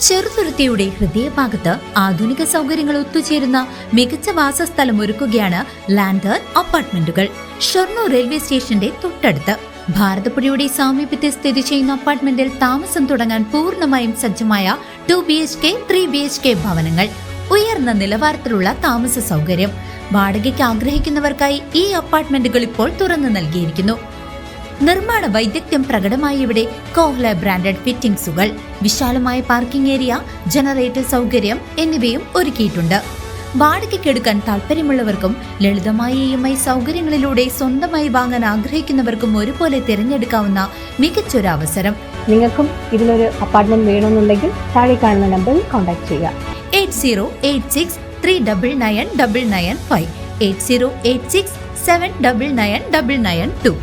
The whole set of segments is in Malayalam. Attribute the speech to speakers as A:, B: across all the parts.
A: ചെറുതുരുത്തിയുടെ ഹൃദയഭാഗത്ത് ആധുനിക സൗകര്യങ്ങൾ ഒത്തുചേരുന്ന മികച്ച വാസസ്ഥലം ഒരുക്കുകയാണ് ലാൻഡേൺ അപ്പാർട്ട്മെന്റുകൾ. ഷൊർണൂർ റെയിൽവേ സ്റ്റേഷന്റെ തൊട്ടടുത്ത് ഭാരതപ്പുഴയുടെ സാമീപ്യത്തിൽ സ്ഥിതി ചെയ്യുന്ന അപ്പാർട്ട്മെന്റിൽ താമസം തുടങ്ങാൻ പൂർണ്ണമായും സജ്ജമായ 2 BHK 3 BHK ഭവനങ്ങൾ, ഉയർന്ന നിലവാരത്തിലുള്ള താമസ സൗകര്യം. വാടകയ്ക്ക് ആഗ്രഹിക്കുന്നവർക്കായി ഈ അപ്പാർട്ട്മെന്റുകൾ ഇപ്പോൾ തുറന്നു നൽകിയിരിക്കുന്നു. നിർമ്മാണ വൈദഗ്ധ്യം പ്രകടമായ ഇവിടെ കോഹ്ല ബ്രാൻഡഡ് ഫിറ്റിംഗ്സുകൾ, വിശാലമായ പാർക്കിംഗ് ഏരിയ, ജനറേറ്റർ സൗകര്യം എന്നിവയും ഒരുക്കിയിട്ടുണ്ട്. വാടകയ്ക്കെടുക്കാൻ താല്പര്യമുള്ളവർക്കും ലളിതമായ EMI സൗകര്യങ്ങളിലൂടെ സ്വന്തമായി വാങ്ങാൻ ആഗ്രഹിക്കുന്നവർക്കും ഒരുപോലെ തിരഞ്ഞെടുക്കാവുന്ന മികച്ചൊരു അവസരം.
B: നിങ്ങൾക്കും ഇതിലൊരു അപ്പാർട്ട്മെന്റ് വേണമെന്നുണ്ടെങ്കിൽ താഴെ കാണുന്ന നമ്പറിൽ കോൺടാക്ട് ചെയ്യുക.
A: 8086399995, 8086799992.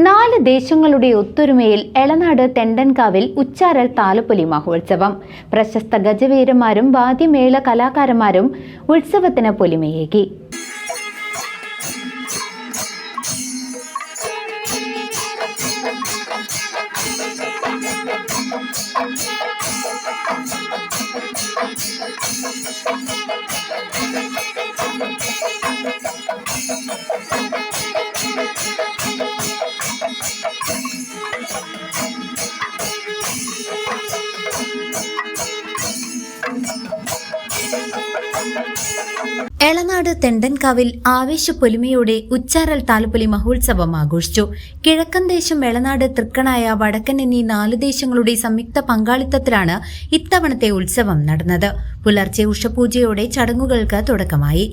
C: 4 ദേശങ്ങളുടെ ഒത്തൊരുമയിൽ എളനാട് തെണ്ടൻകാവിൽ ഉച്ചാരൽ താലപ്പൊലി മഹോത്സവം. പ്രശസ്ത ഗജവീരന്മാരും വാദ്യമേള കലാകാരന്മാരും ഉത്സവത്തിന് പൊലിമയേകി.
A: എളനാട് തെണ്ടൻകാവിൽ ആവേശപ്പൊലിമയോടെ ഉച്ചാരൽ താലപ്പൊലി മഹോത്സവം ആഘോഷിച്ചു. കിഴക്കൻ ദേശം, എളനാട്, തൃക്കണായ, വടക്കൻ എന്നീ 4 ദേശങ്ങളുടെ സംയുക്ത പങ്കാളിത്തത്തിലാണ് ഇത്തവണത്തെ ഉത്സവം നടന്നത്. പുലർച്ചെ ഉഷപൂജയോടെ ചടങ്ങുകൾക്ക് തുടക്കമായി.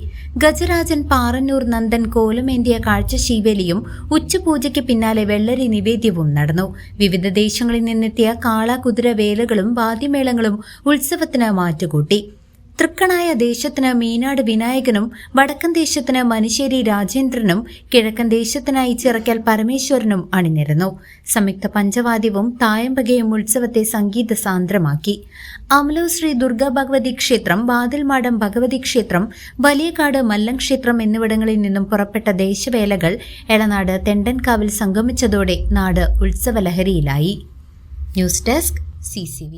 A: ഗജരാജൻ, പാറന്നൂർ നന്ദൻ കോലമേന്തിയ കാഴ്ചശീവേലിയും ഉച്ചപൂജയ്ക്ക് പിന്നാലെ വെള്ളരി നിവേദ്യവും നടന്നു. വിവിധ ദേശങ്ങളിൽ നിന്നെത്തിയ കാള, കുതിര വേലകളും വാദ്യമേളങ്ങളും ഉത്സവത്തിന് മാറ്റുകൂട്ടി. തൃക്കണായ ദേശത്തിന് മീനാട് വിനായകനും, വടക്കൻ ദേശത്തിന് മനുശ്ശേരി രാജേന്ദ്രനും, കിഴക്കൻ ദേശത്തിനായി ചിറക്കൽ പരമേശ്വരനും അണിനിരന്നു. സംയുക്ത പഞ്ചവാദ്യവും തായമ്പകയും ഉത്സവത്തെ സംഗീത സാന്ദ്രമാക്കി. അമലൂർ ശ്രീ ദുർഗാ ഭഗവതി ക്ഷേത്രം, വാതിൽമാടം ഭഗവതി ക്ഷേത്രം, വലിയകാട് മല്ലം ക്ഷേത്രം എന്നിവിടങ്ങളിൽ നിന്നും പുറപ്പെട്ട ദേശവേലകൾ എളനാട് തെണ്ടൻകാവിൽ സംഗമിച്ചതോടെ നാട് ഉത്സവലഹരിയിലായി. News desk CCV.